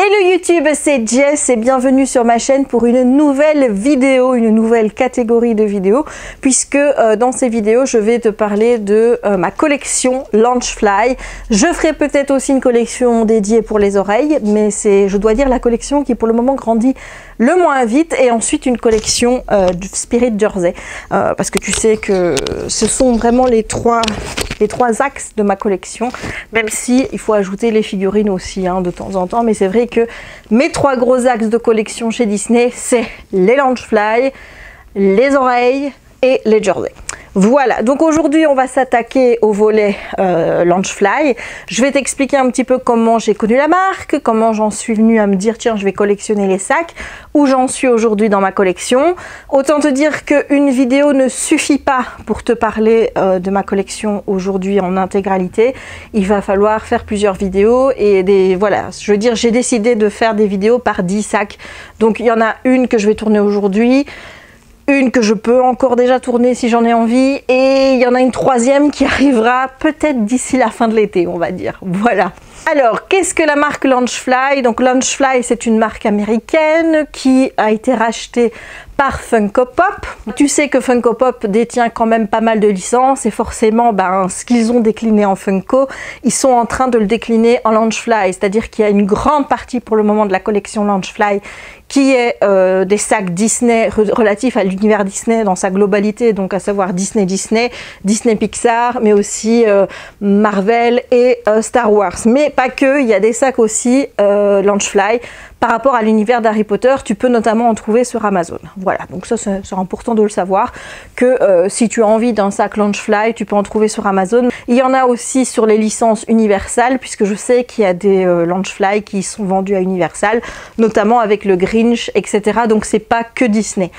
Hello YouTube, c'est Jess et bienvenue sur ma chaîne pour une nouvelle vidéo, une nouvelle catégorie de vidéos, puisque dans ces vidéos je vais te parler de ma collection Loungefly. Je ferai peut-être aussi une collection dédiée pour les oreilles, mais c'est, je dois dire, la collection qui pour le moment grandit le moins vite, et ensuite une collection Spirit Jersey, parce que tu sais que ce sont vraiment les trois axes de ma collection, même si il faut ajouter les figurines aussi de temps en temps, mais c'est vrai que mes trois gros axes de collection chez Disney, c'est les Loungefly, les oreilles et les jerseys. Voilà, donc aujourd'hui on va s'attaquer au volet Loungefly. Je vais t'expliquer un petit peu comment j'ai connu la marque, comment j'en suis venue à me dire tiens je vais collectionner les sacs, où j'en suis aujourd'hui dans ma collection. Autant te dire qu'une vidéo ne suffit pas pour te parler de ma collection aujourd'hui en intégralité. Il va falloir faire plusieurs vidéos et voilà, je veux dire, j'ai décidé de faire des vidéos par 10 sacs. Donc il y en a une que je vais tourner aujourd'hui, une que je peux encore déjà tourner si j'en ai envie, et il y en a une troisième qui arrivera peut-être d'ici la fin de l'été, on va dire. Voilà. Alors, qu'est-ce que la marque Loungefly? Donc Loungefly, c'est une marque américaine qui a été rachetée par Funko Pop. Tu sais que Funko Pop détient quand même pas mal de licences, et forcément ce qu'ils ont décliné en Funko, ils sont en train de le décliner en Loungefly, c'est-à-dire qu'il y a une grande partie pour le moment de la collection Loungefly qui est des sacs Disney relatifs à l'univers Disney dans sa globalité, donc à savoir Disney Pixar, mais aussi Marvel et Star Wars. Mais pas que, il y a des sacs aussi Loungefly par rapport à l'univers d'Harry Potter. Tu peux notamment en trouver sur Amazon. Voilà, donc ça c'est important de le savoir, que si tu as envie d'un sac Loungefly, tu peux en trouver sur Amazon. Il y en a aussi sur les licences Universal, puisque je sais qu'il y a des Loungefly qui sont vendus à Universal, notamment avec le Grinch, etc. Donc c'est pas que Disney.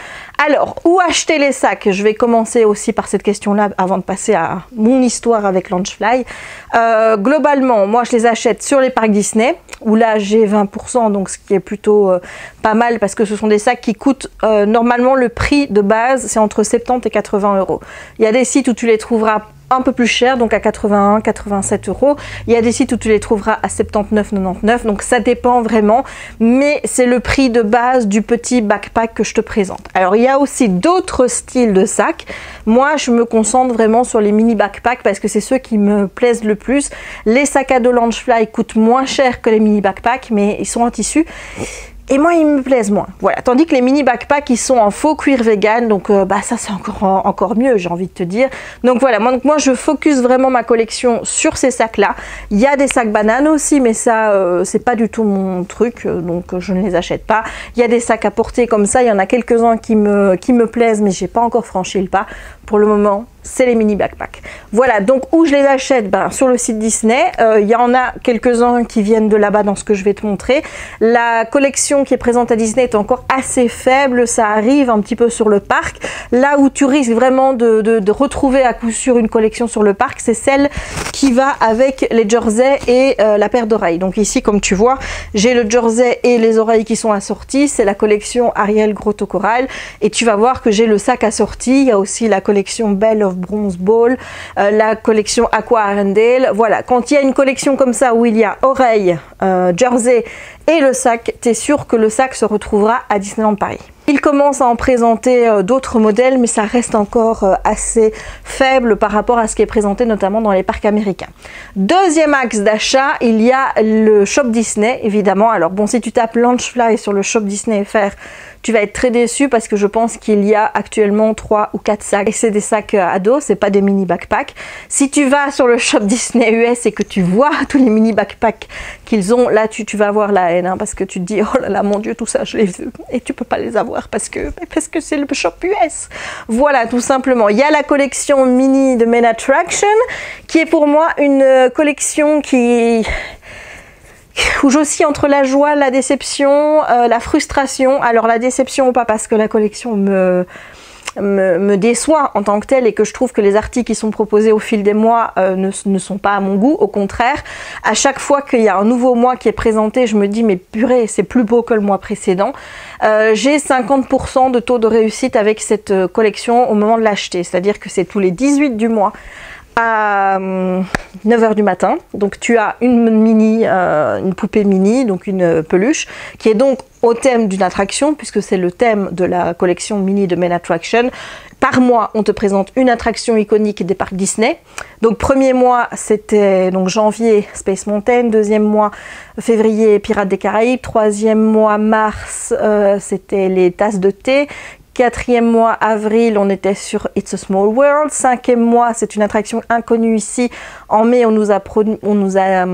Alors, où acheter les sacs? Je vais commencer aussi par cette question-là avant de passer à mon histoire avec Loungefly. Globalement, moi je les achète sur les parcs Disney, où là j'ai 20%, donc ce qui est plutôt pas mal, parce que ce sont des sacs qui coûtent normalement, le prix de base c'est entre 70 et 80 euros. Il y a des sites où tu les trouveras un peu plus cher, donc à 81, 87 euros. Il y a des sites où tu les trouveras à 79, 99, donc ça dépend vraiment, mais c'est le prix de base du petit backpack que je te présente. Alors il y a aussi d'autres styles de sacs. Moi je me concentre vraiment sur les mini backpacks parce que c'est ceux qui me plaisent le plus. Les sacs à dos Loungefly coûtent moins cher que les mini backpacks, mais ils sont en tissu et moi ils me plaisent moins. Voilà, tandis que les mini backpacks ils sont en faux cuir vegan, donc ça c'est encore mieux, j'ai envie de te dire. Donc voilà, moi je focus vraiment ma collection sur ces sacs là. Il y a des sacs bananes aussi, mais ça c'est pas du tout mon truc, donc je ne les achète pas. Il y a des sacs à porter comme ça, il y en a quelques-uns qui me plaisent, mais j'ai pas encore franchi le pas. Pour le moment, c'est les mini backpacks. Voilà, donc où je les achète? Sur le site Disney. Il y en a quelques-uns qui viennent de là-bas dans ce que je vais te montrer. La collection qui est présente à Disney est encore assez faible, ça arrive un petit peu sur le parc. Là où tu risques vraiment de retrouver à coup sûr une collection sur le parc, c'est celle qui va avec les jerseys et la paire d'oreilles. Donc ici, comme tu vois, j'ai le jersey et les oreilles qui sont assorties. C'est la collection Ariel Grotto Coral, et tu vas voir que j'ai le sac assorti. Il y a aussi la collection Belle of Bronze Ball, la collection Aqua Arendelle. Voilà, quand il y a une collection comme ça où il y a oreilles, jersey et le sac, tu es sûr que le sac se retrouvera à Disneyland Paris. Il commence à en présenter d'autres modèles, mais ça reste encore assez faible par rapport à ce qui est présenté notamment dans les parcs américains. Deuxième axe d'achat, il y a le Shop Disney, évidemment. Alors bon, si tu tapes Loungefly sur le Shop Disney FR, tu vas être très déçu parce que je pense qu'il y a actuellement 3 ou 4 sacs, et c'est des sacs à dos, c'est pas des mini backpacks. Si tu vas sur le Shop Disney US et que tu vois tous les mini backpacks qu'ils ont, là tu vas avoir la haine, parce que tu te dis oh là là mon dieu, tout ça je les veux, et tu peux pas les avoir parce que c'est le Shop US. Voilà, tout simplement. Il y a la collection mini de Main Attraction qui est pour moi une collection où j'oscille entre la joie, la déception, la frustration. Alors la déception, pas parce que la collection me déçoit en tant que telle et que je trouve que les articles qui sont proposés au fil des mois ne sont pas à mon goût. Au contraire, à chaque fois qu'il y a un nouveau mois qui est présenté, je me dis mais purée, c'est plus beau que le mois précédent. J'ai 50% de taux de réussite avec cette collection au moment de l'acheter, c'est-à-dire que c'est tous les 18 du mois à 9 h du matin. Donc tu as une poupée mini, donc une peluche, qui est donc au thème d'une attraction, puisque c'est le thème de la collection mini de Main Attraction. Par mois, on te présente une attraction iconique des parcs Disney. Donc premier mois, c'était donc janvier, Space Mountain. Deuxième mois, février, Pirates des Caraïbes. Troisième mois, mars, c'était les tasses de thé. Quatrième mois, avril, on était sur It's a Small World. Cinquième mois, c'est une attraction inconnue ici. En mai, on nous a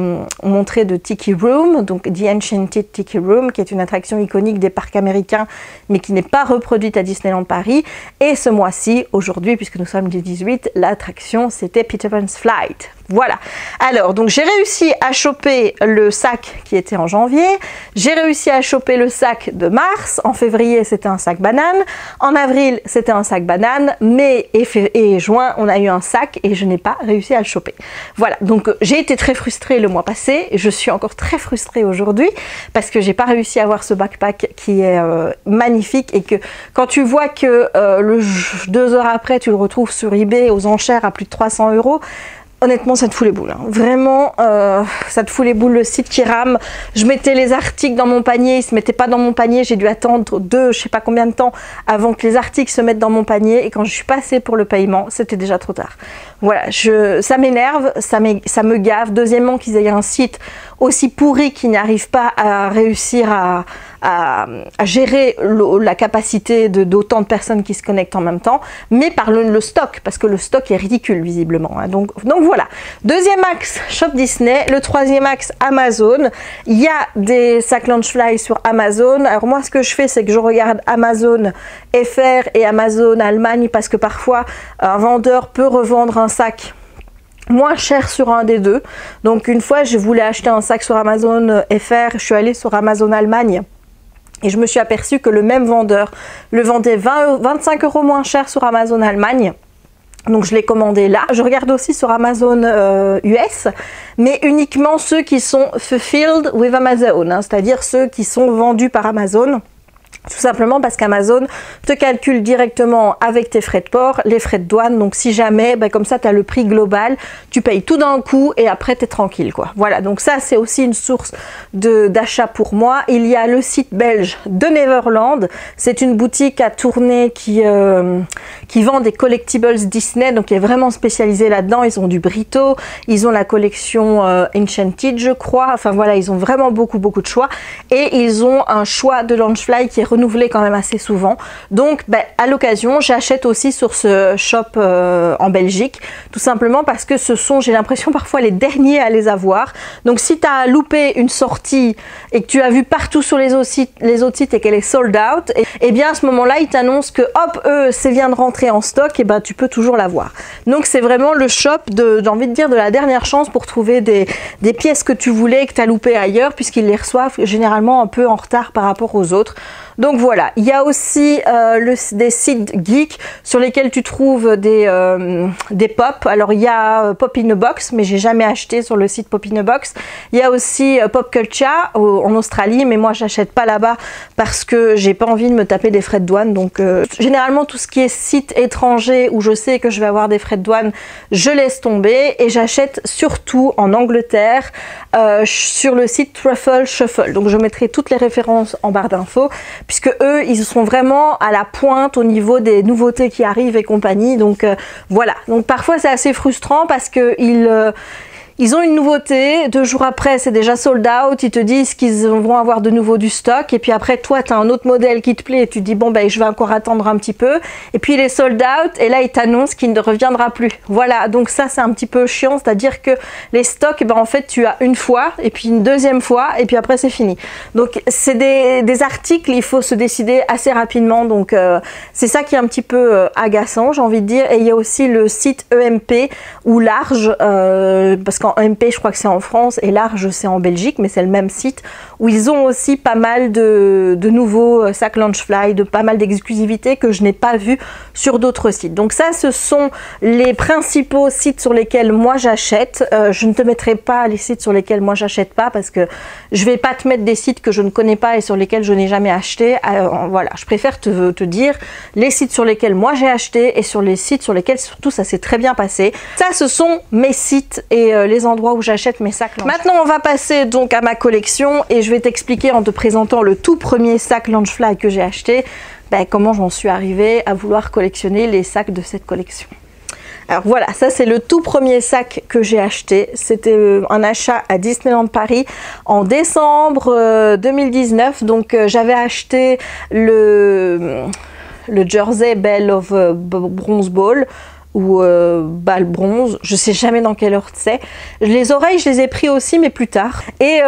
montré de Tiki Room, donc The Enchanted Tiki Room, qui est une attraction iconique des parcs américains, mais qui n'est pas reproduite à Disneyland Paris. Et ce mois-ci, aujourd'hui, puisque nous sommes le 18, l'attraction, c'était Peter Pan's Flight. Voilà. Alors, donc j'ai réussi à choper le sac qui était en janvier. J'ai réussi à choper le sac de mars. En février, c'était un sac banane. En avril, c'était un sac banane. Mai et juin, on a eu un sac et je n'ai pas réussi à le choper. Voilà. Donc, j'ai été très frustrée le mois passé. Je suis encore très frustrée aujourd'hui parce que j'ai pas réussi à avoir ce backpack qui est magnifique et que quand tu vois que 2 heures après, tu le retrouves sur eBay aux enchères à plus de 300 €. Honnêtement, ça te fout les boules. Hein. Vraiment, ça te fout les boules, le site qui rame. Je mettais les articles dans mon panier, ils ne se mettaient pas dans mon panier. J'ai dû attendre je sais pas combien de temps avant que les articles se mettent dans mon panier. Et quand je suis passée pour le paiement, c'était déjà trop tard. Voilà, ça m'énerve, ça me gave. Deuxièmement, qu'ils aient un site aussi pourri qu'ils n'arrivent pas à réussir à gérer la capacité d'autant de personnes qui se connectent en même temps, mais par le stock, parce que le stock est ridicule visiblement. Hein. Donc voilà. Deuxième axe, Shop Disney. Le troisième axe, Amazon. Il y a des sacs Launchfly sur Amazon. Alors moi, ce que je fais, c'est que je regarde Amazon FR et Amazon Allemagne, parce que parfois, un vendeur peut revendre un sac moins cher sur un des deux. Donc une fois, je voulais acheter un sac sur Amazon FR, je suis allée sur Amazon Allemagne. Et je me suis aperçue que le même vendeur le vendait 25 € moins cher sur Amazon Allemagne. Donc je l'ai commandé là. Je regarde aussi sur Amazon US, mais uniquement ceux qui sont fulfilled with Amazon, hein, c'est-à-dire ceux qui sont vendus par Amazon. Tout simplement parce qu'Amazon te calcule directement avec tes frais de port, les frais de douane. Donc si jamais, comme ça tu as le prix global, tu payes tout d'un coup et après tu es tranquille quoi. Voilà, donc ça c'est aussi une source d'achat pour moi. Il y a le site belge de Neverland. C'est une boutique à tourner qui vend des collectibles Disney, donc qui est vraiment spécialisée là-dedans. Ils ont du Brito, ils ont la collection Enchanted je crois. Enfin voilà, ils ont vraiment beaucoup de choix. Et ils ont un choix de Launchfly qui est renouvelé quand même assez souvent. Donc à l'occasion, j'achète aussi sur ce shop en Belgique, tout simplement parce que ce sont, j'ai l'impression, parfois les derniers à les avoir. Donc si tu as loupé une sortie et que tu as vu partout sur les autres sites et qu'elle est sold out, et bien à ce moment-là, ils t'annoncent que hop, c'est vient de rentrer en stock, et tu peux toujours l'avoir. Donc c'est vraiment le shop j'ai envie de dire, de la dernière chance pour trouver des pièces que tu voulais et que tu as loupé ailleurs, puisqu'ils les reçoivent généralement un peu en retard par rapport aux autres. Donc voilà, il y a aussi des sites geeks sur lesquels tu trouves des pop. Alors il y a Pop in a Box, mais j'ai jamais acheté sur le site Pop in a Box. Il y a aussi Pop Culture en Australie, mais moi j'achète pas là-bas parce que j'ai pas envie de me taper des frais de douane. Donc généralement tout ce qui est site étranger où je sais que je vais avoir des frais de douane, je laisse tomber et j'achète surtout en Angleterre sur le site Truffle Shuffle. Donc je mettrai toutes les références en barre d'infos, puisque eux, ils sont vraiment à la pointe au niveau des nouveautés qui arrivent et compagnie. Donc voilà. Donc parfois c'est assez frustrant parce que ils ont une nouveauté, 2 jours après c'est déjà sold out, ils te disent qu'ils vont avoir de nouveau du stock, et puis après toi tu as un autre modèle qui te plaît et tu te dis bon je vais encore attendre un petit peu, et puis il est sold out et là ils t'annoncent qu'il ne reviendra plus. Voilà, donc ça c'est un petit peu chiant, c'est-à-dire que les stocks, en fait tu as une fois et puis une deuxième fois et puis après c'est fini. Donc c'est des articles, il faut se décider assez rapidement, donc c'est ça qui est un petit peu agaçant, j'ai envie de dire. Et il y a aussi le site EMP ou Large, parce que qu'en MP je crois que c'est en France et Large c'est en Belgique, mais c'est le même site où ils ont aussi pas mal de nouveaux sacs Launchfly, de pas mal d'exclusivités que je n'ai pas vu sur d'autres sites. Donc ça, ce sont les principaux sites sur lesquels moi j'achète. Je ne te mettrai pas les sites sur lesquels moi j'achète pas parce que je vais pas te mettre des sites que je ne connais pas et sur lesquels je n'ai jamais acheté. Voilà, je préfère te dire les sites sur lesquels moi j'ai acheté et sur les sites sur lesquels surtout ça s'est très bien passé. Ça, ce sont mes sites et les endroits où j'achète mes sacs Launchfly. Maintenant, on va passer donc à ma collection et je vais t'expliquer en te présentant le tout premier sac Launchfly que j'ai acheté, comment j'en suis arrivée à vouloir collectionner les sacs de cette collection. Alors voilà, ça c'est le tout premier sac que j'ai acheté. C'était un achat à Disneyland Paris en décembre 2019. Donc j'avais acheté le jersey Belle of Bronze Ball ou balle bronze, je sais jamais dans quelle ordre c'est. Les oreilles, je les ai pris aussi, mais plus tard. Et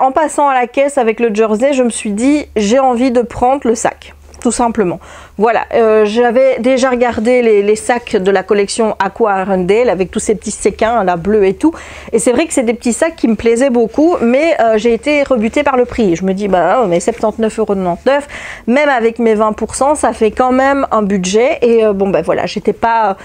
en passant à la caisse avec le jersey, je me suis dit, j'ai envie de prendre le sac, tout simplement. Voilà, j'avais déjà regardé les sacs de la collection Aqua Arundel avec tous ces petits séquins, la bleue et tout. Et c'est vrai que c'est des petits sacs qui me plaisaient beaucoup, mais j'ai été rebutée par le prix. Je me dis, mais 79,99 €, même avec mes 20%, ça fait quand même un budget. Et voilà, j'étais pas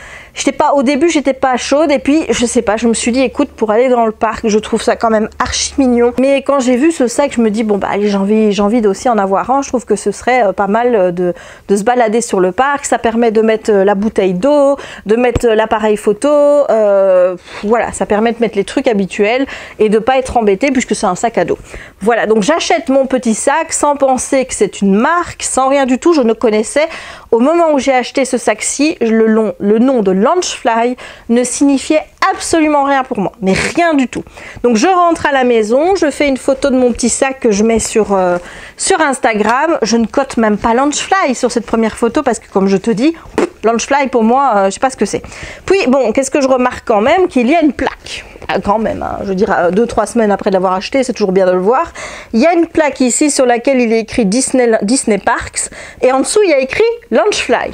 au début, j'étais pas chaude. Et puis, je sais pas, je me suis dit, écoute, pour aller dans le parc, je trouve ça quand même archi mignon. Mais quand j'ai vu ce sac, je me dis, allez, j'ai envie d'aussi en avoir un. Je trouve que ce serait pas mal de se balader sur le parc. Ça permet de mettre la bouteille d'eau, de mettre l'appareil photo, voilà, ça permet de mettre les trucs habituels et de pas être embêté puisque c'est un sac à dos. Voilà, donc j'achète mon petit sac sans penser que c'est une marque, sans rien du tout. Je ne connaissais, au moment où j'ai acheté ce sac-ci, le nom de Launchfly ne signifiait absolument rien pour moi, mais rien du tout. Donc je rentre à la maison, je fais une photo de mon petit sac que je mets sur Instagram. Je ne cote même pas Launchfly sur cette première photo parce que, comme je te dis, Launchfly pour moi, je sais pas ce que c'est. Puis bon, qu'est-ce que je remarque quand même? Qu'il y a une plaque. Quand même, hein, je veux dire, 2-3 semaines après l'avoir acheté, c'est toujours bien de le voir. Il y a une plaque ici sur laquelle il est écrit Disney Parks et en dessous il y a écrit Launchfly.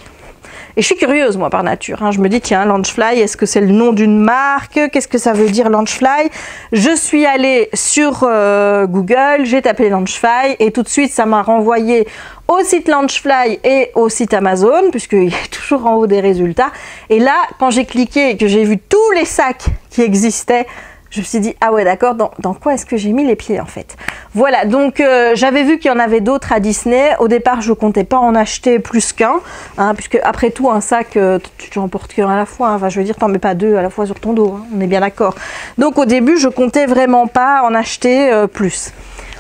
Et je suis curieuse, moi, par nature. Hein. Je me dis, tiens, Launchfly, est-ce que c'est le nom d'une marque? Qu'est-ce que ça veut dire, Launchfly? Je suis allée sur Google, j'ai tapé Launchfly et tout de suite, ça m'a renvoyé au site Launchfly et au site Amazon, puisqu'il est toujours en haut des résultats. Et là, quand j'ai cliqué et que j'ai vu tous les sacs qui existaient, je me suis dit, ah ouais, d'accord, dans quoi est-ce que j'ai mis les pieds en fait? Voilà, donc j'avais vu qu'il y en avait d'autres à Disney. Au départ, je comptais pas en acheter plus qu'un, hein, puisque après tout, un sac, tu en portes qu'un à la fois. Hein. Enfin, je veux dire, t'en mets pas deux à la fois sur ton dos, hein, on est bien d'accord. Donc au début, je comptais vraiment pas en acheter plus.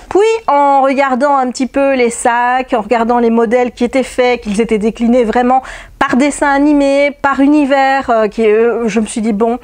Puis, en regardant un petit peu les sacs, en regardant les modèles qui étaient faits, qu'ils étaient déclinés vraiment par dessin animé, par univers, je me suis dit, bon,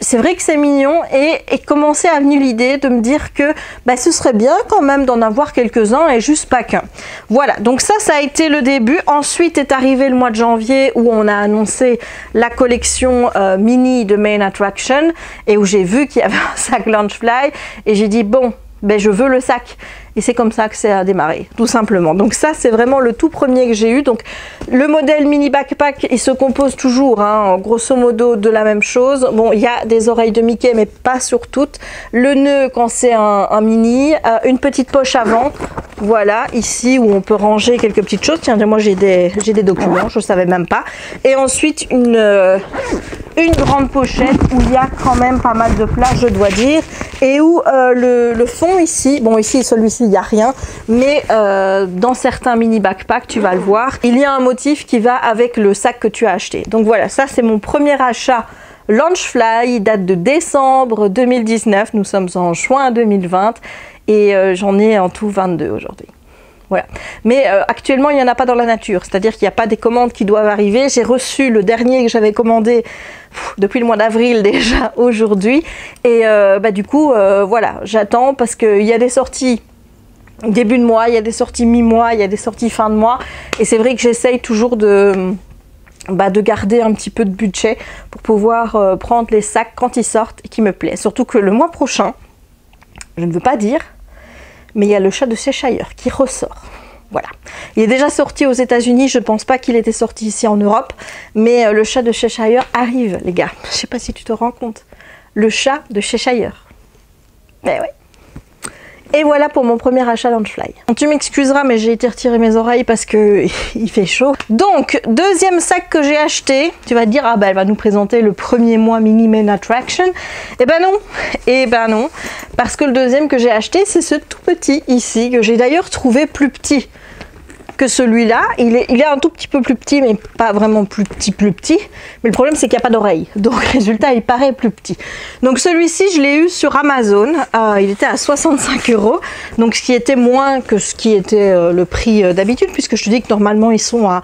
c'est vrai que c'est mignon et commençait à venir l'idée de me dire que ce serait bien quand même d'en avoir quelques-uns et juste pas qu'un. Voilà, donc ça a été le début. Ensuite est arrivé le mois de janvier où on a annoncé la collection mini de Main Attraction et où j'ai vu qu'il y avait un sac Launchfly et j'ai dit bon, je veux le sac. Et c'est comme ça que ça a démarré, tout simplement. Donc ça, c'est vraiment le tout premier que j'ai eu. Donc le modèle mini backpack, il se compose toujours, hein, grosso modo, de la même chose. Bon, il y a des oreilles de Mickey, mais pas sur toutes. Le nœud quand c'est un mini, une petite poche avant. Voilà, ici où on peut ranger quelques petites choses. Tiens, moi j'ai des documents, je ne savais même pas. Et ensuite une grande pochette où il y a quand même pas mal de place, je dois dire. Et où le fond ici, bon ici celui-ci il n'y a rien, mais dans certains mini backpacks tu vas le voir, il y a un motif qui va avec le sac que tu as acheté. Donc voilà, ça c'est mon premier achat Launchfly, il date de décembre 2019, nous sommes en juin 2020 et j'en ai en tout 22 aujourd'hui. Voilà. Mais actuellement, il n'y en a pas dans la nature. C'est-à-dire qu'il n'y a pas des commandes qui doivent arriver. J'ai reçu le dernier que j'avais commandé depuis le mois d'avril déjà aujourd'hui. Et du coup, voilà, j'attends parce qu'il y a des sorties début de mois, il y a des sorties mi-mois, il y a des sorties fin de mois. Et c'est vrai que j'essaye toujours de garder un petit peu de budget pour pouvoir prendre les sacs quand ils sortent et qui me plaisent. Surtout que le mois prochain, je ne veux pas dire, mais il y a le chat de Cheshire qui ressort. Voilà. Il est déjà sorti aux États-Unis, je ne pense pas qu'il était sorti ici en Europe, mais le chat de Cheshire arrive, les gars. Je ne sais pas si tu te rends compte. le chat de Cheshire. Mais ouais. Et voilà pour mon premier achat Loungefly. Tu m'excuseras, mais j'ai été retirer mes oreilles parce que il fait chaud. Donc, deuxième sac que j'ai acheté. Tu vas te dire, ah bah elle va nous présenter le premier mois Mini Men Attraction. Eh ben non, eh ben non. Parce que le deuxième que j'ai acheté, c'est ce tout petit ici, que j'ai d'ailleurs trouvé plus petit que celui-là. Il est un tout petit peu plus petit, mais pas vraiment plus petit. Mais le problème, c'est qu'il n'y a pas d'oreille. Donc, résultat, il paraît plus petit. Donc, celui-ci, je l'ai eu sur Amazon. Il était à 65 €. Donc, ce qui était moins que ce qui était le prix d'habitude, puisque je te dis que normalement, ils sont à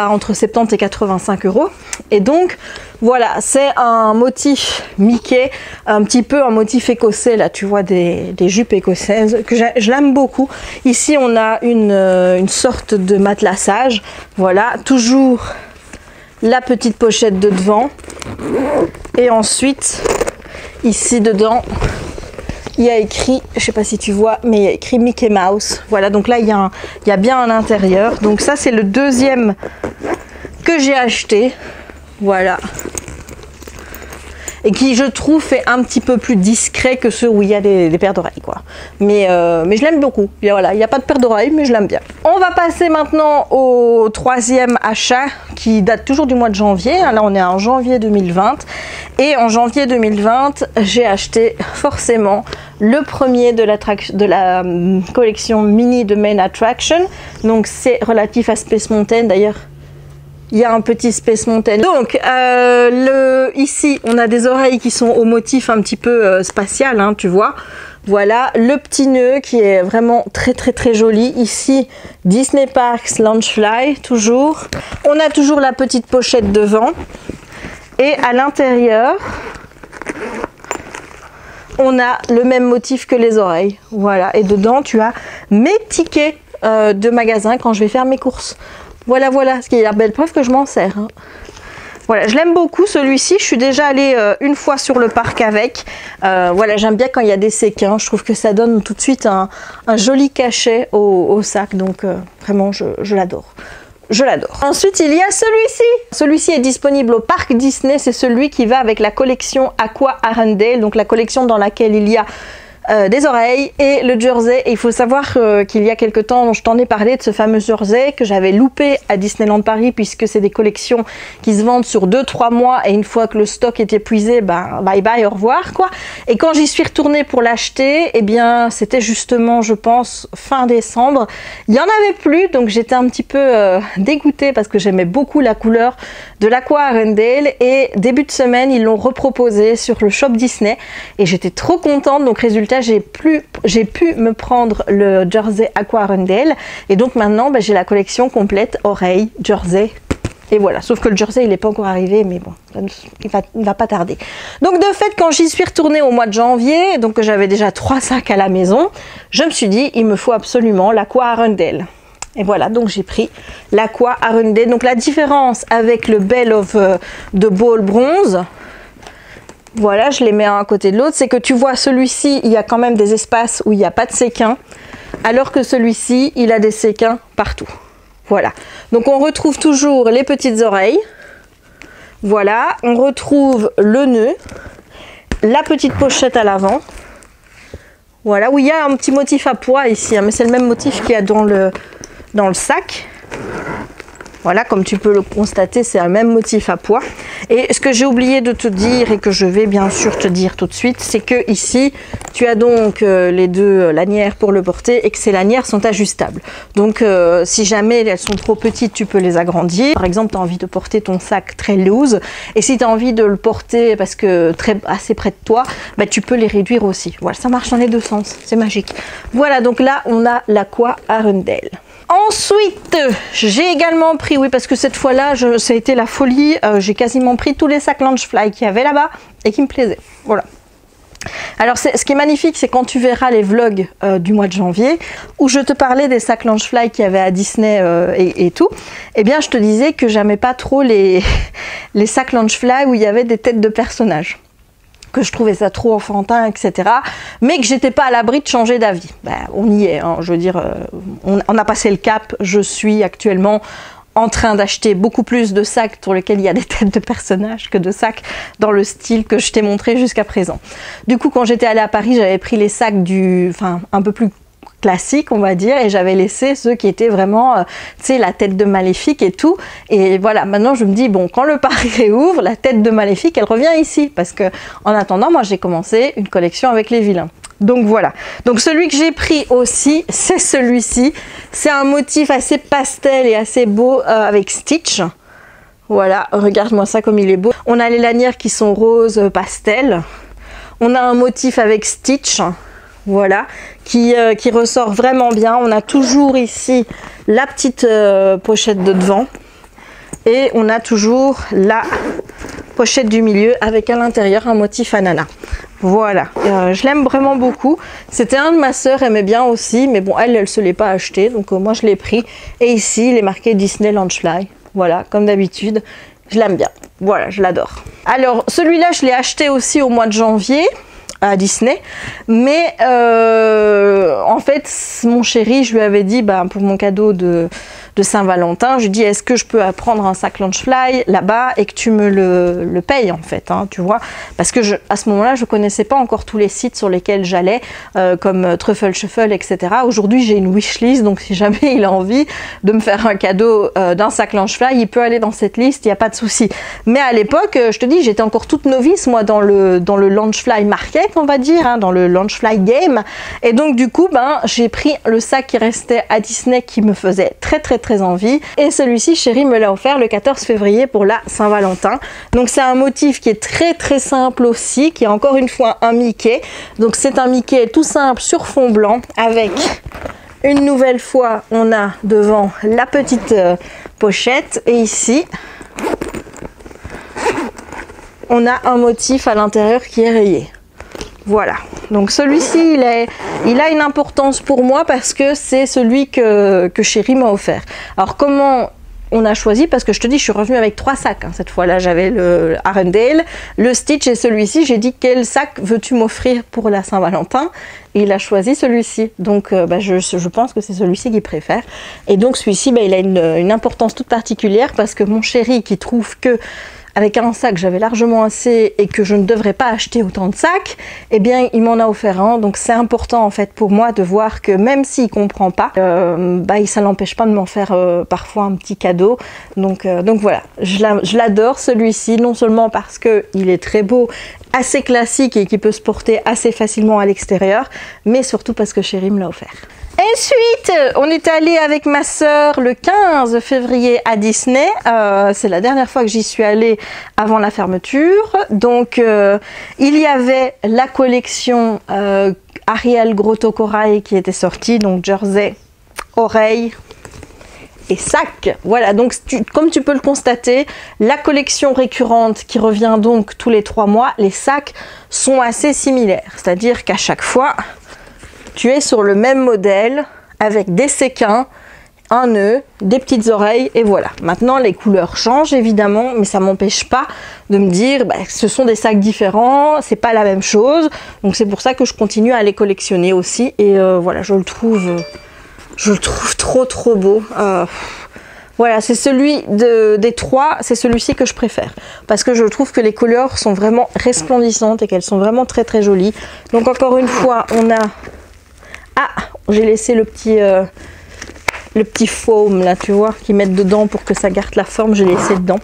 entre 70 et 85 €. Et donc, voilà, c'est un motif Mickey, un petit peu un motif écossais, là, tu vois, des jupes écossaises, que je l'aime beaucoup. Ici, on a une sorte de matelassage. Voilà, toujours la petite pochette de devant. Et ensuite, ici dedans, il y a écrit, je sais pas si tu vois, mais il y a écrit Mickey Mouse. Voilà, donc là, il y a bien un intérieur. Donc ça, c'est le deuxième que j'ai acheté. Voilà. Et qui, je trouve, fait un petit peu plus discret que ceux où il y a des paires d'oreilles, quoi. Mais je l'aime beaucoup. Et voilà, il n'y a pas de paire d'oreilles, mais je l'aime bien. On va passer maintenant au troisième achat, qui date toujours du mois de janvier. Là, on est en janvier 2020. Et en janvier 2020, j'ai acheté forcément le premier de la collection Mini de Men Attraction. Donc, c'est relatif à Space Mountain, d'ailleurs. Il y a un petit Space Mountain. Donc, ici, on a des oreilles qui sont au motif un petit peu spatial, hein, tu vois. Voilà, le petit nœud qui est vraiment très très très joli. Ici, Disney Parks Loungefly, toujours. On a toujours la petite pochette devant. Et à l'intérieur, on a le même motif que les oreilles. Voilà, et dedans, tu as mes tickets de magasin quand je vais faire mes courses. Voilà, voilà, ce qui est la belle preuve que je m'en sers. Hein. Voilà, je l'aime beaucoup celui-ci. Je suis déjà allée une fois sur le parc avec. Voilà, j'aime bien quand il y a des séquins. Je trouve que ça donne tout de suite un joli cachet au sac. Donc, vraiment, je l'adore. Je l'adore. Ensuite, il y a celui-ci. Celui-ci est disponible au parc Disney. C'est celui qui va avec la collection Aqua Arendelle. Donc, la collection dans laquelle il y a des oreilles et le jersey. Et il faut savoir qu'il y a quelque temps, je t'en ai parlé de ce fameux jersey que j'avais loupé à Disneyland Paris, puisque c'est des collections qui se vendent sur 2-3 mois et une fois que le stock est épuisé, ben bye bye, au revoir quoi. Et quand j'y suis retournée pour l'acheter, eh bien c'était justement, je pense, fin décembre. Il n'y en avait plus, donc j'étais un petit peu dégoûtée parce que j'aimais beaucoup la couleur de l'Aqua Arendelle, et début de semaine ils l'ont reproposé sur le shop Disney et j'étais trop contente. Donc résultat, j'ai pu me prendre le jersey Aqua Arendelle et donc maintenant j'ai la collection complète oreilles, jersey et voilà. Sauf que le jersey il n'est pas encore arrivé, mais bon, il va pas tarder. Donc de fait, quand j'y suis retournée au mois de janvier, donc que j'avais déjà 3 sacs à la maison, je me suis dit il me faut absolument l'Aqua Arendelle. Et voilà, donc j'ai pris l'Aqua Arendelle. Donc la différence avec le Belle of the Ball bronze, voilà, je les mets un à côté de l'autre, c'est que tu vois, celui-ci, il y a quand même des espaces où il n'y a pas de séquins, alors que celui-ci, il a des séquins partout. Voilà, donc on retrouve toujours les petites oreilles, voilà, on retrouve le nœud, la petite pochette à l'avant, voilà, où il y a un petit motif à pois ici, hein, mais c'est le même motif qu'il y a dans le sac. Voilà, comme tu peux le constater, c'est un même motif à pois. Et ce que j'ai oublié de te dire et que je vais bien sûr te dire tout de suite, c'est que ici, tu as donc les deux lanières pour le porter et que ces lanières sont ajustables. Donc, si jamais elles sont trop petites, tu peux les agrandir. Par exemple, tu as envie de porter ton sac très loose et si tu as envie de le porter parce que assez près de toi, bah, tu peux les réduire aussi. Voilà, ça marche dans les deux sens, c'est magique. Voilà, donc là, on a l'Aqua Arendelle. Ensuite, j'ai également pris, oui, parce que cette fois-là, ça a été la folie, j'ai quasiment pris tous les sacs Loungefly qu'il y avait là-bas et qui me plaisaient. Voilà. Alors, ce qui est magnifique, c'est quand tu verras les vlogs du mois de janvier, où je te parlais des sacs Loungefly qu'il y avait à Disney et tout, eh bien, je te disais que j'aimais pas trop les sacs Loungefly où il y avait des têtes de personnages, que je trouvais ça trop enfantin, etc. Mais que j'étais pas à l'abri de changer d'avis. Ben, on y est, hein, je veux dire, on a passé le cap. Je suis actuellement en train d'acheter beaucoup plus de sacs sur lesquels il y a des têtes de personnages que de sacs dans le style que je t'ai montré jusqu'à présent. Du coup, quand j'étais allée à Paris, j'avais pris les sacs un peu plus classique, on va dire, et j'avais laissé ceux qui étaient vraiment, tu sais, la tête de Maléfique et tout. Et voilà, maintenant je me dis, bon, quand le parc réouvre, la tête de Maléfique, elle revient ici. Parce que, en attendant, moi j'ai commencé une collection avec les vilains. Donc voilà. Donc celui que j'ai pris aussi, c'est celui-ci. C'est un motif assez pastel et assez beau avec Stitch. Voilà, regarde-moi ça comme il est beau. On a les lanières qui sont roses pastel. On a un motif avec Stitch. Voilà, qui ressort vraiment bien. On a toujours ici la petite pochette de devant. Et on a toujours la pochette du milieu avec à l'intérieur un motif ananas. Voilà, je l'aime vraiment beaucoup. C'était un de ma soeur, aimait bien aussi. Mais bon, elle se l'est pas acheté. Donc moi, je l'ai pris. Et ici, il est marqué Disney Launchfly. Voilà, comme d'habitude. Je l'aime bien. Voilà, je l'adore. Alors, celui-là, je l'ai acheté aussi au mois de janvier. À Disney, mais en fait mon chéri, je lui avais dit pour mon cadeau de Saint-Valentin, je lui dis est-ce que je peux prendre un sac Launchfly là-bas et que tu me le payes en fait, hein, tu vois, parce que à ce moment-là je connaissais pas encore tous les sites sur lesquels j'allais comme Truffle Shuffle, etc. Aujourd'hui j'ai une wishlist, donc si jamais il a envie de me faire un cadeau d'un sac Launchfly, il peut aller dans cette liste, il n'y a pas de souci. Mais à l'époque, je te dis, j'étais encore toute novice moi dans le Launchfly market, on va dire, hein, dans le Launchfly game, et donc du coup j'ai pris le sac qui restait à Disney qui me faisait très envie, et celui-ci chéri me l'a offert le 14 février pour la Saint-Valentin. Donc c'est un motif qui est très simple aussi, qui est encore une fois un Mickey. Donc c'est un Mickey tout simple sur fond blanc avec une nouvelle fois on a devant la petite pochette, et ici on a un motif à l'intérieur qui est rayé. Voilà, donc celui-ci il a une importance pour moi parce que c'est celui que chéri m'a offert. Alors comment on a choisi? Parce que je te dis, je suis revenue avec 3 sacs, hein. Cette fois-là j'avais le Arendelle, le Stitch et celui-ci. J'ai dit quel sac veux-tu m'offrir pour la Saint-Valentin? Et il a choisi celui-ci, donc je pense que c'est celui-ci qu'il préfère. Et donc celui-ci il a une importance toute particulière parce que mon chéri qui trouve que avec un sac j'avais largement assez et que je ne devrais pas acheter autant de sacs, eh bien il m'en a offert un. Donc c'est important en fait pour moi de voir que même s'il comprend pas, ça l'empêche pas de m'en faire parfois un petit cadeau. Donc voilà, je l'adore celui-ci, non seulement parce que il est très beau, assez classique et qui peut se porter assez facilement à l'extérieur, mais surtout parce que chéri me l'a offert. Ensuite, on est allé avec ma soeur le 15 février à Disney. C'est la dernière fois que j'y suis allée avant la fermeture. Donc, il y avait la collection Ariel Grotto Corail qui était sortie. Donc, jersey, oreilles et sac. Voilà, donc comme tu peux le constater, la collection récurrente qui revient donc tous les 3 mois, les sacs sont assez similaires. C'est-à-dire qu'à chaque fois, tu es sur le même modèle avec des séquins, un nœud, des petites oreilles et voilà. Maintenant les couleurs changent évidemment, mais ça m'empêche pas de me dire que ce sont des sacs différents, c'est pas la même chose. Donc c'est pour ça que je continue à les collectionner aussi et voilà, je le trouve trop beau. Voilà, c'est celui des 3, c'est celui-ci que je préfère. Parce que je trouve que les couleurs sont vraiment resplendissantes et qu'elles sont vraiment très jolies. Donc encore une fois, on a... Ah, j'ai laissé le petit foam là, tu vois, qu'ils mettent dedans pour que ça garde la forme, j'ai laissé dedans.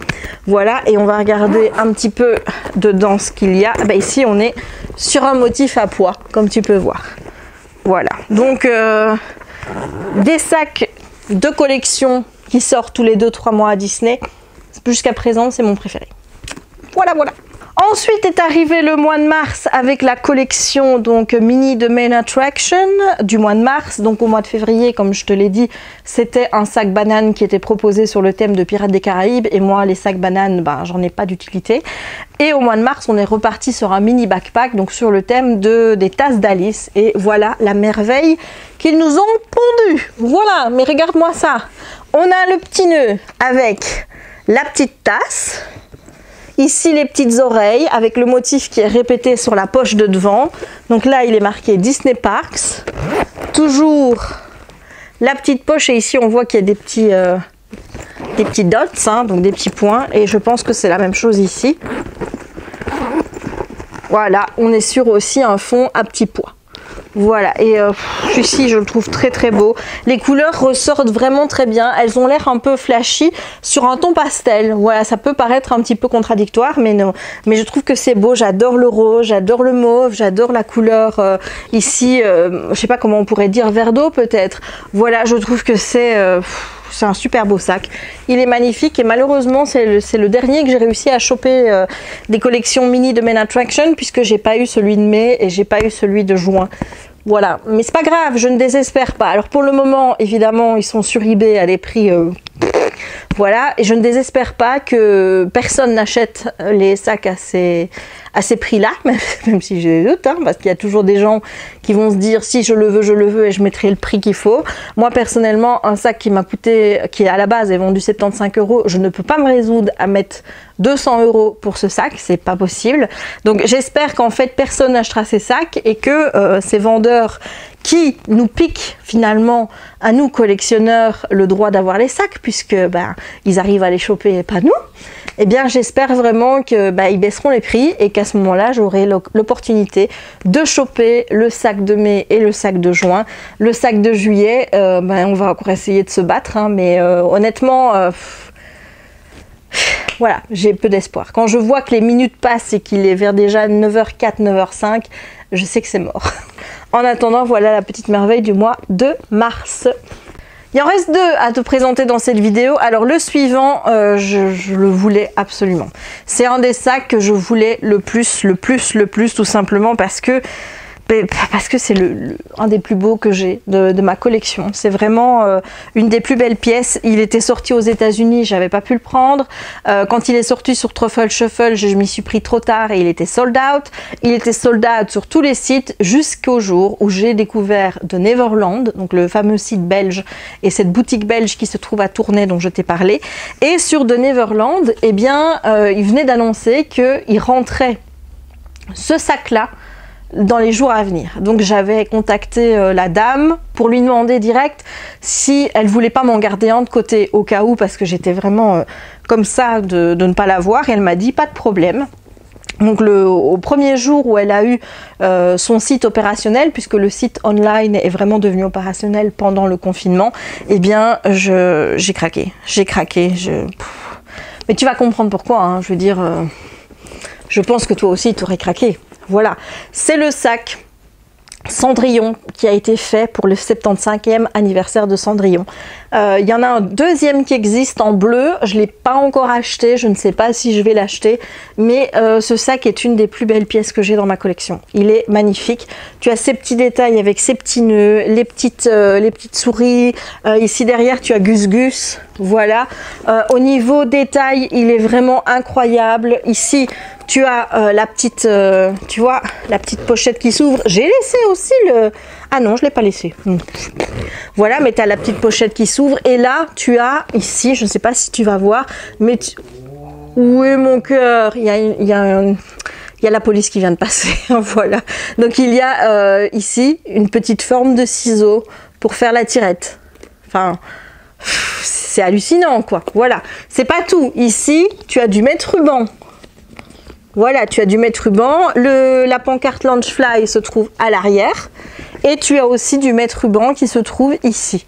Voilà, et on va regarder un petit peu dedans ce qu'il y a. Ici, on est sur un motif à pois, comme tu peux voir. Voilà, donc des sacs de collection qui sortent tous les 2-3 mois à Disney. Jusqu'à présent, c'est mon préféré. Voilà. Ensuite est arrivé le mois de mars avec la collection donc mini de Main Attraction du mois de mars. Donc au mois de février, comme je te l'ai dit, c'était un sac banane qui était proposé sur le thème de Pirates des Caraïbes. Et moi, les sacs bananes, j'en ai pas d'utilité. Et au mois de mars, on est reparti sur un mini backpack, donc sur le thème des tasses d'Alice. Et voilà la merveille qu'ils nous ont pondue. Voilà, mais regarde-moi ça. On a le petit nœud avec la petite tasse. Ici, les petites oreilles avec le motif qui est répété sur la poche de devant. Donc là, il est marqué Disney Parks. Toujours la petite poche et ici, on voit qu'il y a des des petits dots, hein, donc des petits points, et je pense que c'est la même chose ici. Voilà, on est sur aussi un fond à petits pois. Voilà, et celui-ci je le trouve très très beau. Les couleurs ressortent vraiment très bien. Elles ont l'air un peu flashy sur un ton pastel. Voilà, ça peut paraître un petit peu contradictoire, mais non. Mais je trouve que c'est beau. J'adore le rose, j'adore le mauve, j'adore la couleur ici. Je sais pas comment on pourrait dire, vert d'eau peut-être. Voilà, je trouve que c'est un super beau sac. Il est magnifique et malheureusement c'est le dernier que j'ai réussi à choper des collections mini de Men Attraction, puisque j'ai pas eu celui de mai et j'ai pas eu celui de juin. Voilà, mais c'est pas grave, je ne désespère pas. Alors pour le moment, évidemment, ils sont sur eBay à des prix voilà, et je ne désespère pas que personne n'achète les sacs à ces prix-là, même si j'ai des doutes, hein, parce qu'il y a toujours des gens qui vont se dire si je le veux et je mettrai le prix qu'il faut. Moi personnellement, un sac qui m'a coûté, qui à la base est vendu 75 €, je ne peux pas me résoudre à mettre 200 € pour ce sac, c'est pas possible. Donc j'espère qu'en fait personne n'achètera ces sacs et que ces vendeurs qui nous piquent finalement à nous collectionneurs le droit d'avoir les sacs, puisque ben, ils arrivent à les choper et pas nous, eh bien j'espère vraiment que ben, ils baisseront les prix et qu'à ce moment-là j'aurai l'opportunité de choper le sac de mai et le sac de juin. Le sac de juillet, ben, on va encore essayer de se battre, hein, mais honnêtement voilà, j'ai peu d'espoir. Quand je vois que les minutes passent et qu'il est vers déjà 9h04, 9h05, je sais que c'est mort. En attendant, voilà la petite merveille du mois de mars. Il en reste deux à te présenter dans cette vidéo. Alors le suivant, je le voulais absolument. C'est un des sacs que je voulais le plus, tout simplement parce que c'est un des plus beaux que j'ai de ma collection. C'est vraiment une des plus belles pièces. Il était sorti aux États-Unis, j'avais pas pu le prendre. Quand il est sorti sur Truffle Shuffle, je m'y suis pris trop tard et il était sold out. Il était sold out sur tous les sites jusqu'au jour où j'ai découvert The Neverland, donc le fameux site belge et cette boutique belge qui se trouve à Tournai dont je t'ai parlé. Et sur The Neverland, eh bien, il venait d'annoncer qu'il rentrait ce sac-là dans les jours à venir. Donc j'avais contacté la dame pour lui demander direct si elle voulait pas m'en garder un de côté au cas où, parce que j'étais vraiment comme ça de ne pas l'avoir, et elle m'a dit pas de problème. Donc au premier jour où elle a eu son site opérationnel, puisque le site online est vraiment devenu opérationnel pendant le confinement, eh bien j'ai craqué, mais tu vas comprendre pourquoi, hein. Je veux dire, je pense que toi aussi tu aurais craqué. Voilà, c'est le sac Cendrillon qui a été fait pour le 75e anniversaire de Cendrillon. Il y en a un deuxième qui existe en bleu, je ne l'ai pas encore acheté, je ne sais pas si je vais l'acheter, mais ce sac est une des plus belles pièces que j'ai dans ma collection. Il est magnifique, tu as ces petits détails avec ces petits nœuds, les petites souris, ici derrière tu as Gus Gus, voilà. Au niveau détail, il est vraiment incroyable. Ici tu as la petite, tu vois, la petite pochette qui s'ouvre. J'ai laissé aussi le... Ah non, je ne l'ai pas laissé. Voilà, mais tu as la petite pochette qui s'ouvre. Et là, tu as ici, je ne sais pas si tu vas voir, mais... Où est mon cœur? Il y a la police qui vient de passer. Voilà. Donc il y a ici une petite forme de ciseau pour faire la tirette. Enfin... C'est hallucinant, quoi. Voilà. C'est pas tout. Ici, tu as du mètre-ruban. Voilà, tu as du mètre-ruban. La pancarte Launchfly se trouve à l'arrière. Et tu as aussi du mètre-ruban qui se trouve ici.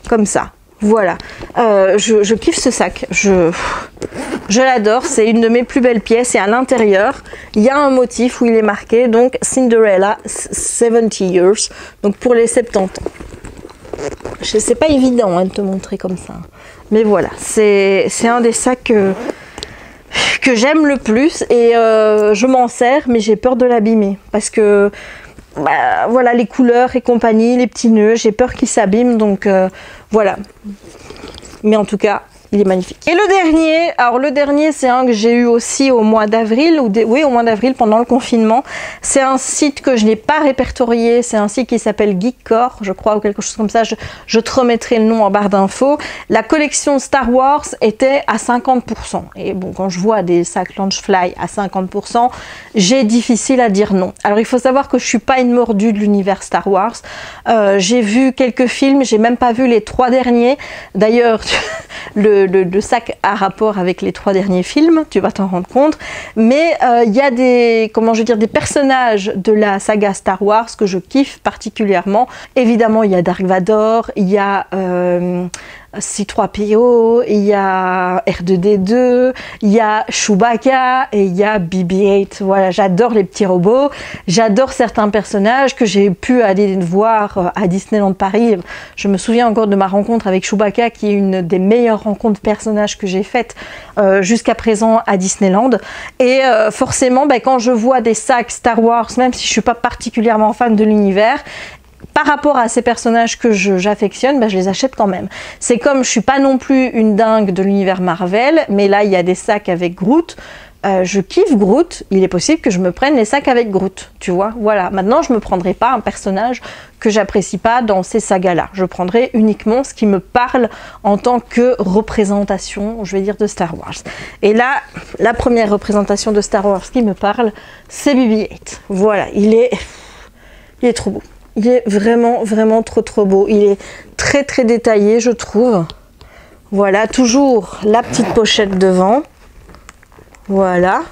Comme ça. Voilà. Je kiffe ce sac. Je l'adore. C'est une de mes plus belles pièces. Et à l'intérieur, il y a un motif où il est marqué donc Cinderella 70 years. Donc pour les 70 ans. C'est pas évident, hein, de te montrer comme ça. Mais voilà. C'est un des sacs que j'aime le plus, et je m'en sers, mais j'ai peur de l'abîmer parce que bah, voilà, les couleurs et compagnie, les petits nœuds, j'ai peur qu'ils s'abîment, donc voilà. Mais en tout cas, il est magnifique. Et le dernier, alors le dernier, c'est un que j'ai eu aussi au mois d'avril, oui, au mois d'avril pendant le confinement. C'est un site que je n'ai pas répertorié, c'est un site qui s'appelle Geekcore, je crois, ou quelque chose comme ça. Je te remettrai le nom en barre d'infos. La collection Star Wars était à 50%. Et bon, quand je vois des sacs Launchfly à 50%, j'ai difficile à dire non. Alors il faut savoir que je suis pas une mordue de l'univers Star Wars. J'ai vu quelques films, j'ai même pas vu les 3 derniers. D'ailleurs, le sac a rapport avec les 3 derniers films, tu vas t'en rendre compte. Mais il y a des, comment je veux dire, des personnages de la saga Star Wars que je kiffe particulièrement. Évidemment, il y a Dark Vador, il y a C3PO, il y a R2D2, il y a Chewbacca et il y a BB-8. Voilà, j'adore les petits robots, j'adore certains personnages que j'ai pu aller voir à Disneyland Paris. Je me souviens encore de ma rencontre avec Chewbacca, qui est une des meilleures rencontres personnages que j'ai faites jusqu'à présent à Disneyland. Et forcément, quand je vois des sacs Star Wars, même si je suis pas particulièrement fan de l'univers, par rapport à ces personnages que j'affectionne, je les achète quand même. C'est comme je suis pas non plus une dingue de l'univers Marvel, mais là il y a des sacs avec Groot. Je kiffe Groot, il est possible que je me prenne les sacs avec Groot, tu vois. Voilà, maintenant je me prendrai pas un personnage que j'apprécie pas dans ces sagas-là. Je prendrai uniquement ce qui me parle en tant que représentation, je vais dire, de Star Wars. Et là, la première représentation de Star Wars qui me parle, c'est BB-8. Voilà, il est trop beau. Il est vraiment, vraiment trop beau. Il est très détaillé, je trouve. Voilà, toujours la petite pochette devant. Voilà.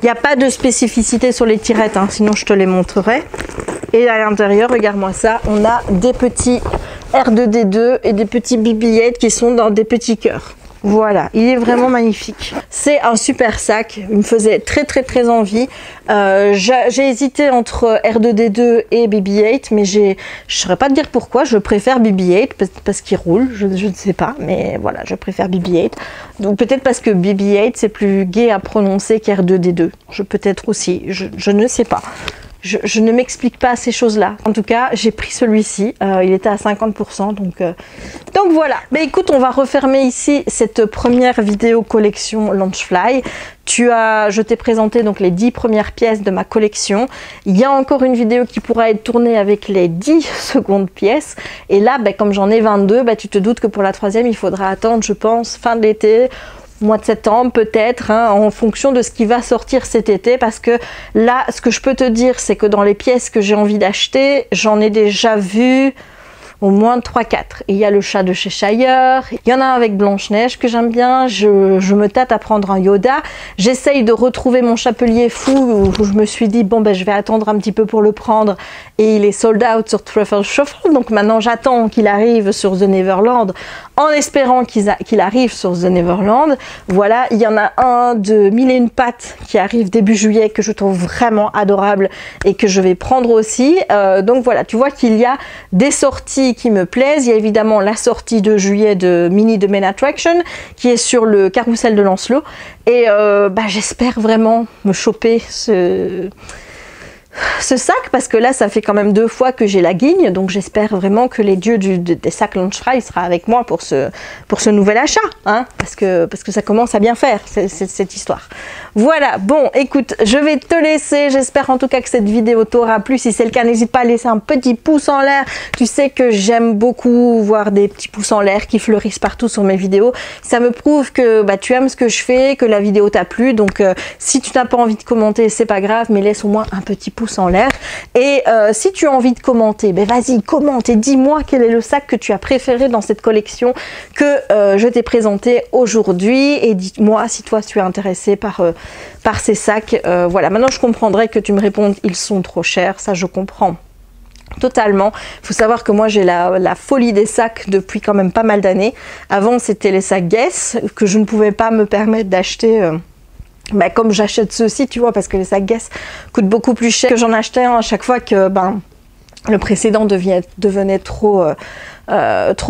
Il n'y a pas de spécificité sur les tirettes, sinon je te les montrerai. Et à l'intérieur, regarde-moi ça, on a des petits R2D2 et des petits BB-8 qui sont dans des petits cœurs. Voilà, il est vraiment magnifique. C'est un super sac, il me faisait très envie. J'ai hésité entre R2D2 et BB-8, mais je ne saurais pas te dire pourquoi. Je préfère BB-8 parce qu'il roule, je ne sais pas, mais voilà, je préfère BB-8. Donc peut-être parce que BB-8 c'est plus gai à prononcer qu'R2D2. Peut-être aussi, je ne sais pas. Je ne m'explique pas ces choses-là. En tout cas, j'ai pris celui-ci. Il était à 50%. Donc voilà. Mais écoute, on va refermer ici cette première vidéo collection Launchfly. Je t'ai présenté donc les 10 premières pièces de ma collection. Il y a encore une vidéo qui pourra être tournée avec les 10 secondes pièces. Et là, comme j'en ai 22, tu te doutes que pour la troisième, il faudra attendre, je pense, fin de l'été, mois de septembre peut-être, en fonction de ce qui va sortir cet été, parce que là, ce que je peux te dire, c'est que dans les pièces que j'ai envie d'acheter, j'en ai déjà vu au moins 3-4. Il y a le chat de Cheshire, il y en a un avec Blanche-Neige que j'aime bien, je me tâte à prendre un Yoda. J'essaye de retrouver mon chapelier fou, où je me suis dit, je vais attendre un petit peu pour le prendre, et il est sold out sur Truffle Shuffle, donc maintenant j'attends qu'il arrive sur The Neverland, en espérant qu'il arrive sur The Neverland. Voilà, il y en a un de Mille et une pattes qui arrive début juillet, que je trouve vraiment adorable, et que je vais prendre aussi. Donc voilà, tu vois qu'il y a des sorties qui me plaisent. Il y a évidemment la sortie de juillet de Mini The Main Attraction qui est sur le carrousel de Lancelot, et j'espère vraiment me choper ce sac, parce que là ça fait quand même 2 fois que j'ai la guigne, donc j'espère vraiment que les dieux des sacs Launchfly sera avec moi pour ce nouvel achat, parce que ça commence à bien faire cette histoire. Voilà, bon écoute, je vais te laisser, j'espère en tout cas que cette vidéo t'aura plu. Si c'est le cas, n'hésite pas à laisser un petit pouce en l'air. Tu sais que j'aime beaucoup voir des petits pouces en l'air qui fleurissent partout sur mes vidéos. Ça me prouve que tu aimes ce que je fais, que la vidéo t'a plu. Donc si tu n'as pas envie de commenter, c'est pas grave, mais laisse au moins un petit pouce en l'air. Et si tu as envie de commenter, vas-y, commente et dis-moi quel est le sac que tu as préféré dans cette collection que je t'ai présenté aujourd'hui, et dis-moi si toi tu es intéressé par ces sacs. Voilà, maintenant je comprendrais que tu me répondes ils sont trop chers, ça je comprends totalement. Il faut savoir que moi j'ai la folie des sacs depuis quand même pas mal d'années. Avant c'était les sacs Guess que je ne pouvais pas me permettre d'acheter comme j'achète ceux-ci, tu vois, parce que les sacs Guess coûtent beaucoup plus cher que j'en achetais à chaque fois que le précédent devenait trop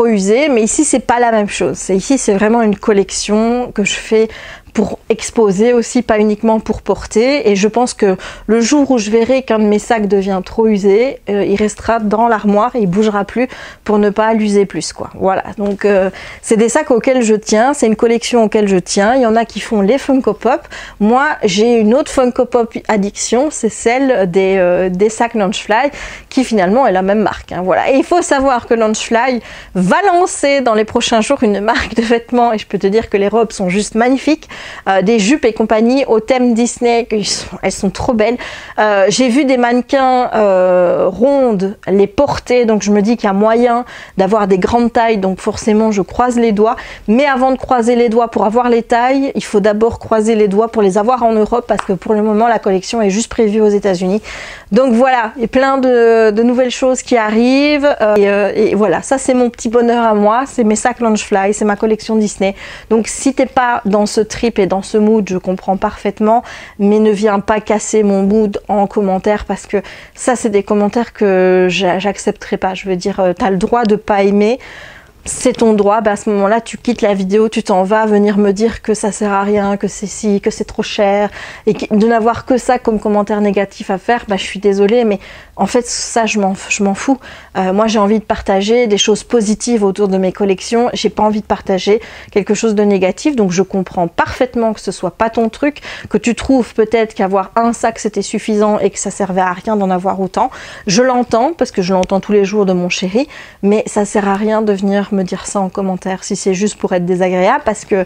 usé. Mais ici c'est pas la même chose. Ici c'est vraiment une collection que je fais pour exposer aussi, pas uniquement pour porter. Et je pense que le jour où je verrai qu'un de mes sacs devient trop usé, il restera dans l'armoire et il bougera plus pour ne pas l'user plus, quoi. Voilà, donc c'est des sacs auxquels je tiens, c'est une collection auquel je tiens. Il y en a qui font les Funko Pop. Moi j'ai une autre Funko Pop addiction, c'est celle des sacs Launchfly, qui finalement est la même marque, voilà. Et il faut savoir que Launchfly va lancer dans les prochains jours une marque de vêtements, et je peux te dire que les robes sont juste magnifiques. des jupes et compagnie au thème Disney. Elles sont trop belles. J'ai vu des mannequins rondes les porter, donc je me dis qu'il y a moyen d'avoir des grandes tailles, donc forcément je croise les doigts. Mais avant de croiser les doigts pour avoir les tailles, il faut d'abord croiser les doigts pour les avoir en Europe, parce que pour le moment la collection est juste prévue aux États-Unis. Donc voilà, il y a plein de nouvelles choses qui arrivent, et voilà, ça c'est mon petit bonheur à moi, c'est mes sacs Loungefly, c'est ma collection Disney. Donc si t'es pas dans ce trip et dans ce mood, je comprends parfaitement, mais ne viens pas casser mon mood en commentaire, parce que ça c'est des commentaires que j'accepterai pas. Je veux dire, t'as le droit de pas aimer, c'est ton droit, bah à ce moment-là, tu quittes la vidéo, tu t'en vas, venir me dire que ça sert à rien, que c'est si, que c'est trop cher, et de n'avoir que ça comme commentaire négatif à faire, bah je suis désolée, mais en fait, ça, je m'en fous. Moi, j'ai envie de partager des choses positives autour de mes collections, j'ai pas envie de partager quelque chose de négatif, donc je comprends parfaitement que ce soit pas ton truc, que tu trouves peut-être qu'avoir un sac c'était suffisant et que ça servait à rien d'en avoir autant. Je l'entends, parce que je l'entends tous les jours de mon chéri, mais ça sert à rien de venir me dire ça en commentaire si c'est juste pour être désagréable, parce que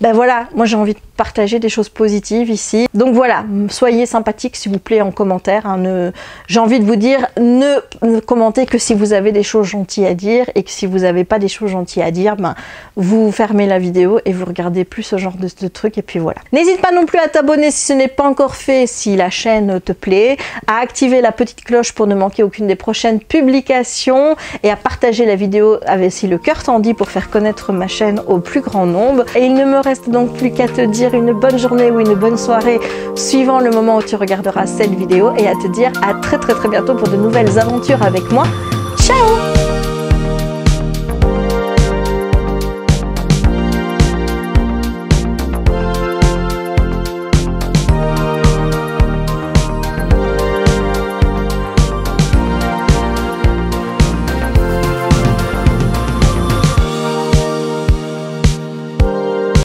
ben voilà, moi j'ai envie de partager des choses positives ici. Donc voilà, soyez sympathiques s'il vous plaît en commentaire, hein, j'ai envie de vous dire, ne commentez que si vous avez des choses gentilles à dire, et que si vous n'avez pas des choses gentilles à dire, ben vous fermez la vidéo et vous regardez plus ce genre de trucs, et puis voilà. N'hésite pas non plus à t'abonner si ce n'est pas encore fait, si la chaîne te plaît, à activer la petite cloche pour ne manquer aucune des prochaines publications, et à partager la vidéo avec si le cœur t'en dit, pour faire connaître ma chaîne au plus grand nombre. Et il ne me reste donc plus qu'à te dire une bonne journée ou une bonne soirée suivant le moment où tu regarderas cette vidéo, et à te dire à très bientôt pour de nouvelles aventures avec moi. Ciao!